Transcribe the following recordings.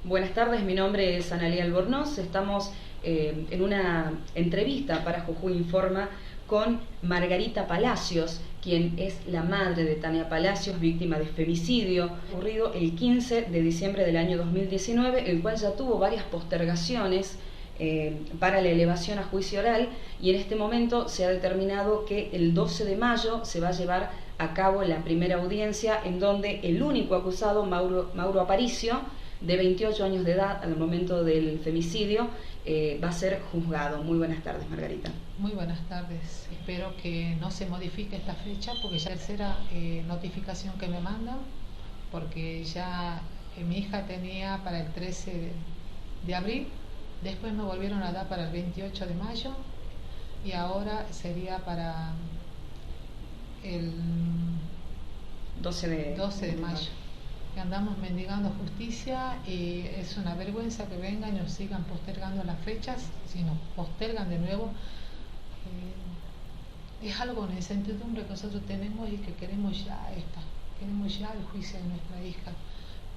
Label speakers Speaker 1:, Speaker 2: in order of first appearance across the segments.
Speaker 1: Buenas tardes, mi nombre es Analía Albornoz. Estamos en una entrevista para Jujuy Informa con Margarita Palacios, quien es la madre de Tania Palacios, víctima de femicidio, ocurrido el 15 de diciembre del año 2019, el cual ya tuvo varias postergaciones para la elevación a juicio oral, y en este momento se ha determinado que el 12 de mayo se va a llevar a cabo la primera audiencia, en donde el único acusado, Mauro Aparicio, de 28 años de edad al momento del femicidio, va a ser juzgado. Muy buenas tardes, Margarita.
Speaker 2: Muy buenas tardes. Espero que no se modifique esta fecha, porque ya es la tercera notificación que me mandan, porque ya mi hija tenía para el 13 de abril, después me volvieron a dar para el 28 de mayo y ahora sería para el
Speaker 1: 12 de
Speaker 2: mayo. Andamos mendigando justicia y es una vergüenza que vengan y nos sigan postergando las fechas. Si nos postergan de nuevo, es algo de incertidumbre que nosotros tenemos y que queremos ya el juicio de nuestra hija,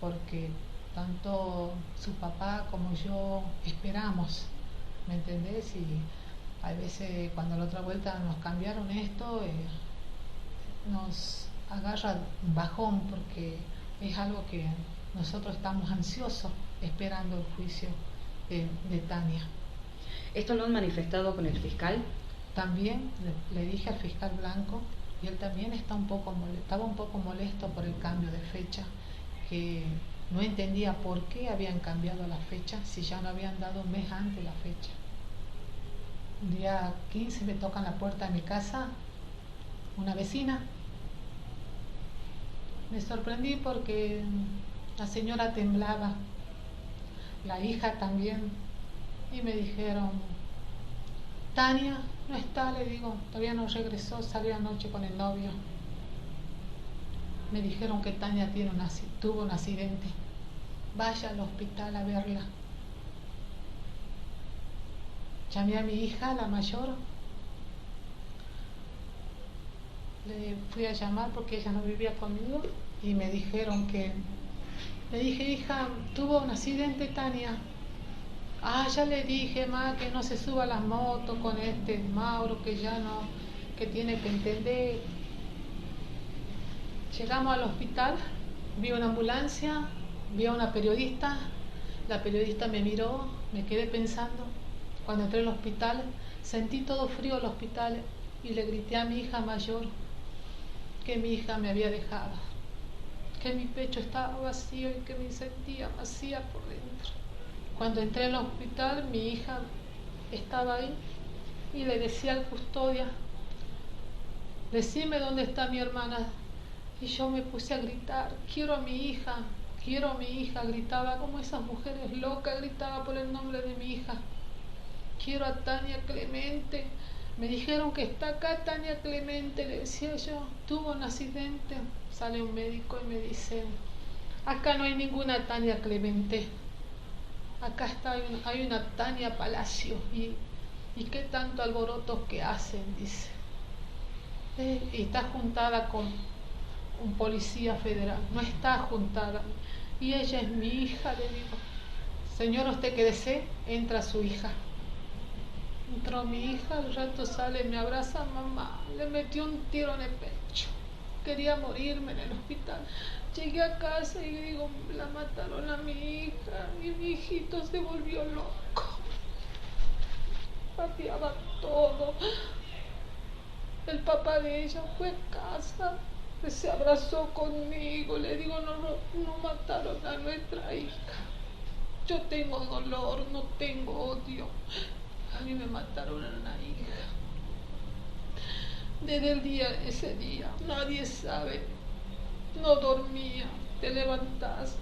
Speaker 2: porque tanto su papá como yo esperamos, ¿me entendés? Y a veces cuando la otra vuelta nos cambiaron esto, nos agarra un bajón, porque es algo que nosotros estamos ansiosos esperando el juicio de Tania.
Speaker 1: ¿Esto lo han manifestado con el fiscal?
Speaker 2: También le dije al fiscal Blanco, y él también estaba un poco molesto por el cambio de fecha, que no entendía por qué habían cambiado la fecha si ya no habían dado un mes antes la fecha. El día 15 me tocan la puerta de mi casa una vecina. Me sorprendí porque la señora temblaba, la hija también, y me dijeron: Tania no está, le digo, todavía no regresó, salió anoche con el novio. Me dijeron que Tania tuvo un accidente, vaya al hospital a verla. Llamé a mi hija, la mayor, le fui a llamar porque ella no vivía conmigo, y me dijeron que, le dije: hija, tuvo un accidente Tania. Ya le dije, ma, que no se suba a las motos con este Mauro, que ya no, que tiene que entender. Llegamos al hospital, vi una ambulancia, vi a una periodista, la periodista me miró, me quedé pensando. Cuando entré al hospital, sentí todo frío el hospital y le grité a mi hija mayor que mi hija me había dejado, que mi pecho estaba vacío y que me sentía vacía por dentro. Cuando entré al hospital, mi hija estaba ahí y le decía al custodia: decime dónde está mi hermana. Y yo me puse a gritar: quiero a mi hija, quiero a mi hija. Gritaba como esas mujeres locas, gritaba por el nombre de mi hija. Quiero a Tania Clemente. Me dijeron que está acá Tania Clemente, le decía yo. Tuvo un accidente. Sale un médico y me dice: acá no hay ninguna Tania Clemente. Acá hay una Tania Palacios. ¿Y qué tanto alboroto que hacen? Dice. Y está juntada con un policía federal. No está juntada. Y ella es mi hija, le digo. Señor, ¿usted qué desea? Entra su hija. Entró mi hija, al rato sale, me abraza: mamá, le metió un tiro en el pecho. Quería morirme en el hospital. Llegué a casa y digo: la mataron a mi hija, y mi hijito se volvió loco. Pateaba todo. El papá de ella fue a casa, se abrazó conmigo, le digo: no mataron a nuestra hija. Yo tengo dolor, no tengo odio. A mí me mataron a una hija. Desde ese día, nadie sabe. No dormía, te levantás,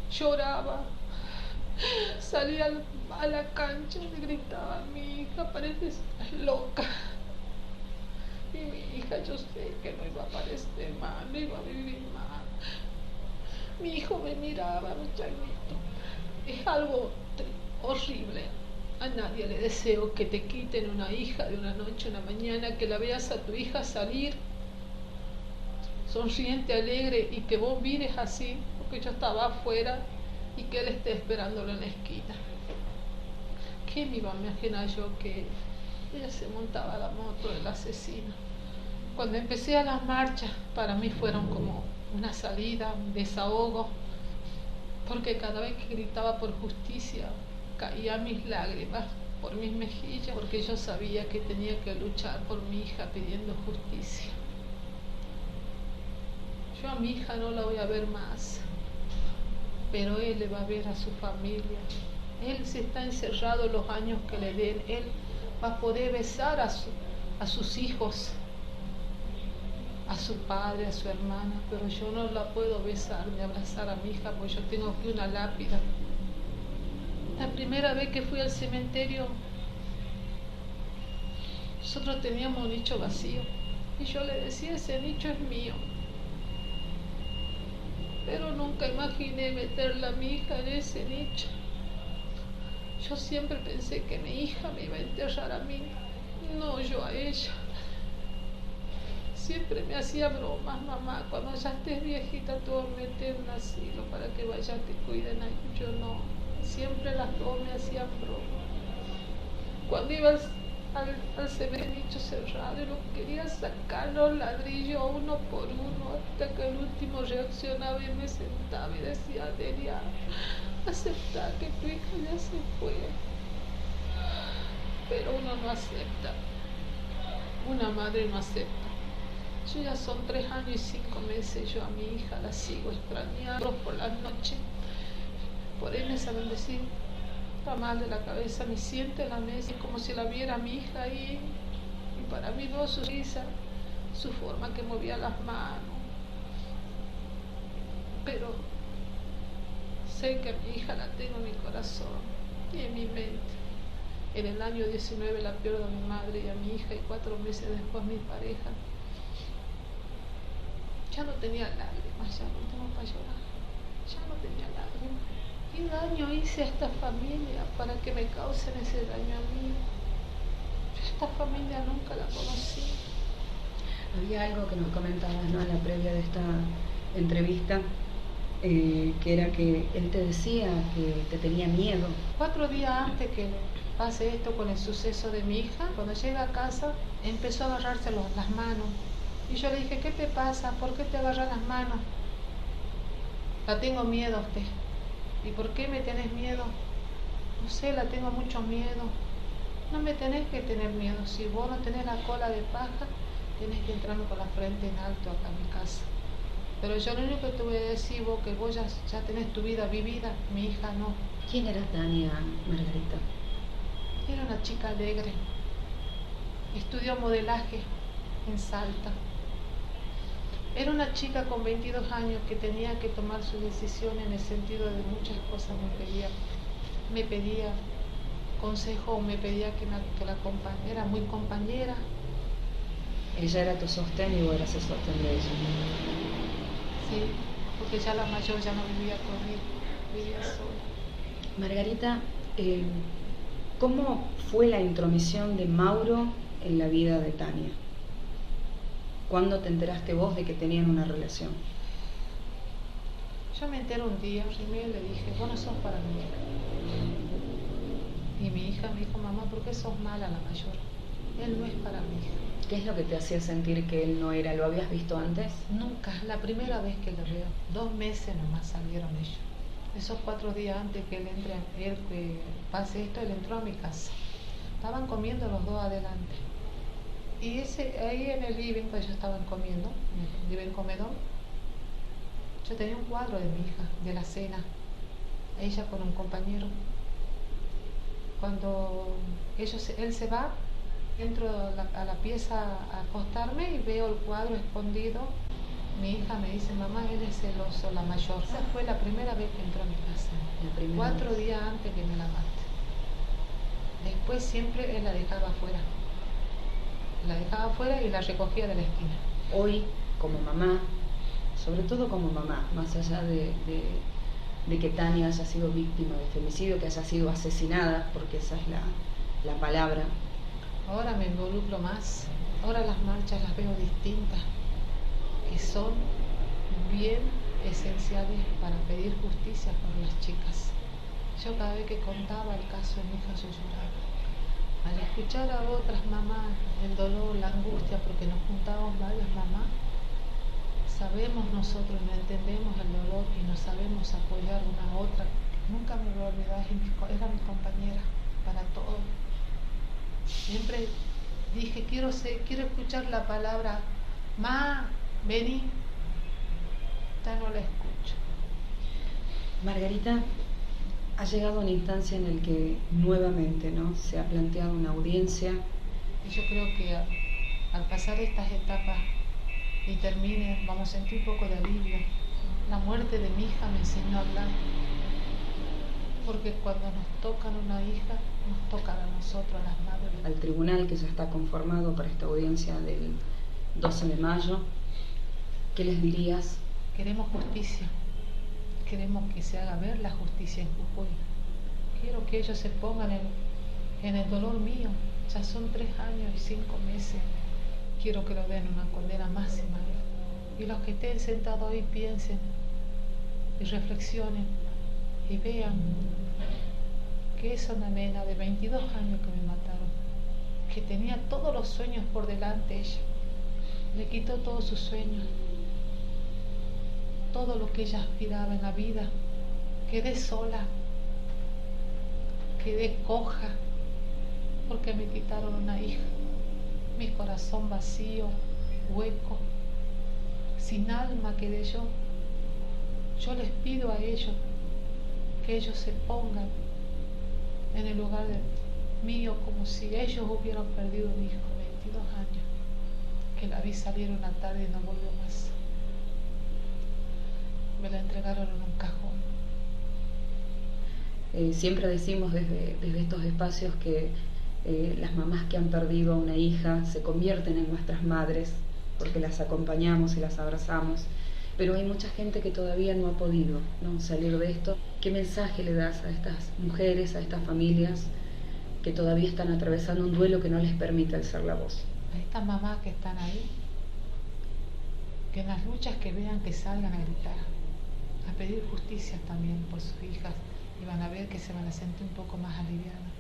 Speaker 2: lloraba. Salía a la cancha y gritaba: mi hija, pareces loca. Y mi hija, yo sé que no iba a aparecer más, no iba a vivir más. Mi hijo me miraba, mi changuito. Es algo horrible. A nadie le deseo que te quiten una hija de una noche a una mañana, que la veas a tu hija salir sonriente, alegre, y que vos mires así, porque yo estaba afuera y que él esté esperándolo en la esquina. ¿Qué me iba a imaginar yo que ella se montaba a la moto del asesino? Cuando empecé a las marchas, para mí fueron como una salida, un desahogo, porque cada vez que gritaba por justicia, caían mis lágrimas por mis mejillas, porque yo sabía que tenía que luchar por mi hija pidiendo justicia. Yo a mi hija no la voy a ver más, pero él le va a ver a su familia. Él, si está encerrado los años que le den, él va a poder besar a sus hijos, a su padre, a su hermana, pero yo no la puedo besar ni abrazar a mi hija, porque yo tengo aquí una lápida. La primera vez que fui al cementerio, nosotros teníamos un nicho vacío, y yo le decía, ese nicho es mío. Pero nunca imaginé meterla a mi hija en ese nicho. Yo siempre pensé que mi hija me iba a enterrar a mí, no yo a ella. Siempre me hacía bromas, mamá, cuando ya estés viejita te voy a meter en un asilo para que vayas, te cuiden ahí. Yo no, siempre las dos me hacían bromas. Cuando iba al cementerio cerrado, yo quería sacar los ladrillos uno por uno, hasta que el último reaccionaba y me sentaba y decía, Delia, acepta que tu hija ya se fue. Pero uno no acepta, una madre no acepta. Yo ya son 3 años y 5 meses, yo a mi hija la sigo extrañando por las noches. Por ahí me saben decir, está mal de la cabeza, me siento en la mesa como si la viera mi hija ahí. Y para mí no, su risa, su forma que movía las manos. Pero sé que a mi hija la tengo en mi corazón y en mi mente. En el año 19 la pierdo a mi madre y a mi hija, y 4 meses después mi pareja. Ya no tenía lágrimas, ya no tengo para llorar, ya no tenía lágrimas. ¿Qué daño hice a esta familia para que me causen ese daño a mí? Yo esta familia nunca la conocí.
Speaker 1: Había algo que nos comentabas, ¿no?, en la previa de esta entrevista, que era que él te decía que te tenía miedo.
Speaker 2: 4 días antes que pase esto con el suceso de mi hija, cuando llega a casa, empezó a agarrarse las manos. Y yo le dije, ¿qué te pasa? ¿Por qué te agarras las manos? La tengo miedo a usted. ¿Y por qué me tenés miedo? No sé, la tengo mucho miedo. No me tenés que tener miedo. Si vos no tenés la cola de paja, tenés que entrarme con la frente en alto acá a mi casa. Pero yo lo único que te voy a decir, vos, que vos ya tenés tu vida vivida, mi hija no.
Speaker 1: ¿Quién era Tania, Margarita?
Speaker 2: Era una chica alegre. Estudió modelaje en Salta. Era una chica con 22 años que tenía que tomar su decisión en el sentido de muchas cosas. Me pedía consejo, me pedía que la acompañara. Era muy compañera.
Speaker 1: Ella era tu sostén y vos eras el sostén de ella.
Speaker 2: Sí, porque ya la mayor ya no vivía conmigo, vivía sola.
Speaker 1: Margarita, ¿cómo fue la intromisión de Mauro en la vida de Tania? ¿Cuándo te enteraste vos de que tenían una relación?
Speaker 2: Yo me entero un día, primero le dije, vos no sos para mi hija. Y mi hija me dijo, mamá, ¿por qué sos mala la mayor? Él no es para mi hija.
Speaker 1: ¿Qué es lo que te hacía sentir que él no era? ¿Lo habías visto antes?
Speaker 2: Nunca, la primera vez que lo veo. 2 meses nomás salieron ellos. Esos 4 días antes que que pase esto, él entró a mi casa. Estaban comiendo los dos adelante. Y ahí en el living, pues ellos estaban comiendo, en el living comedor, yo tenía un cuadro de mi hija, de la cena, ella con un compañero. Cuando él se va, entro a la pieza a acostarme y veo el cuadro escondido. Mi hija me dice, mamá, él es celoso, la mayor. Esa fue la primera vez que entró a mi casa, 4 días antes que me la mate. Después siempre él la dejaba afuera. La dejaba afuera y la recogía de la esquina.
Speaker 1: Hoy, como mamá, sobre todo como mamá, más allá de que Tania haya sido víctima de femicidio, que haya sido asesinada, porque esa es la palabra.
Speaker 2: Ahora me involucro más, ahora las marchas las veo distintas, que son bien esenciales para pedir justicia por las chicas. Yo cada vez que contaba el caso de mi hija yo lloraba. Al escuchar a otras mamás el dolor, la angustia, porque nos juntábamos varias mamás, sabemos nosotros, no entendemos el dolor y no sabemos apoyar una a otra. Nunca me voy a olvidar, era mi compañera para todo. Siempre dije, quiero escuchar la palabra, ma, vení. Ya no la escucho.
Speaker 1: Margarita, ha llegado una instancia en la que nuevamente, ¿no?, se ha planteado una audiencia.
Speaker 2: Y yo creo que al pasar estas etapas y termine, vamos a sentir un poco de alivio. La muerte de mi hija me enseñó a hablar, porque cuando nos tocan una hija, nos tocan a nosotros, a las madres.
Speaker 1: Al tribunal que ya está conformado para esta audiencia del 12 de mayo, ¿qué les dirías?
Speaker 2: Queremos justicia, queremos que se haga ver la justicia en Jujuy. Quiero que ellos se pongan en el dolor mío. Ya son 3 años y 5 meses. Quiero que lo den una condena máxima. Y los que estén sentados ahí piensen y reflexionen y vean que es una nena de 22 años que me mataron, que tenía todos los sueños por delante ella. Le quitó todos sus sueños, todo lo que ella aspiraba en la vida. Quedé sola, quedé coja, porque me quitaron una hija. Mi corazón vacío, hueco, sin alma quedé yo. Yo les pido a ellos que ellos se pongan en el lugar mío, como si ellos hubieran perdido a mi hijo, 22 años, que la vi salir una tarde y no volvió más. Me la entregaron en un cajón.
Speaker 1: Siempre decimos desde estos espacios que las mamás que han perdido a una hija se convierten en nuestras madres, porque las acompañamos y las abrazamos, pero hay mucha gente que todavía no ha podido, ¿no?, salir de esto. ¿Qué mensaje le das a estas mujeres, a estas familias que todavía están atravesando un duelo que no les permite alzar la voz?
Speaker 2: A estas mamás que están ahí, que en las luchas que vean, que salgan a gritar, a pedir justicia también por sus hijas, y van a ver que se van a sentir un poco más aliviadas.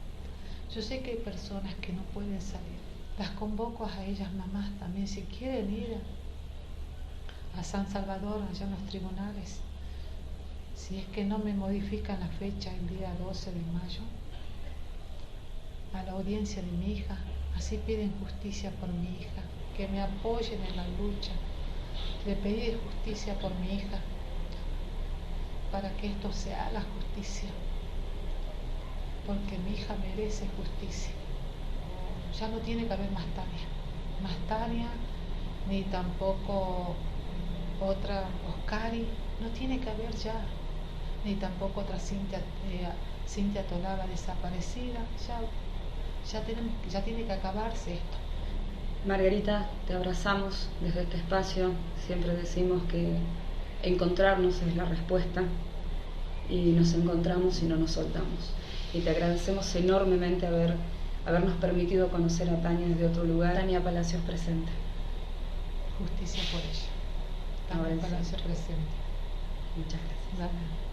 Speaker 2: Yo sé que hay personas que no pueden salir. Las convoco a ellas, mamás, también, si quieren ir a San Salvador, allá en los tribunales, si es que no me modifican la fecha el día 12 de mayo, a la audiencia de mi hija, así piden justicia por mi hija, que me apoyen en la lucha de pedir justicia por mi hija, para que esto se haga justicia, porque mi hija merece justicia. Ya no tiene que haber más Tania, ni tampoco otra Oscari, no tiene que haber ya, ni tampoco otra Cintia Tolaba desaparecida. Ya tiene que acabarse esto.
Speaker 1: Margarita, te abrazamos desde este espacio. Siempre decimos que encontrarnos es la respuesta, y nos encontramos y no nos soltamos. Y te agradecemos enormemente habernos permitido conocer a Tania desde otro lugar. Tania Palacios presente.
Speaker 2: Justicia por ella. Tania Palacios presente.
Speaker 1: Muchas gracias.
Speaker 2: Dale.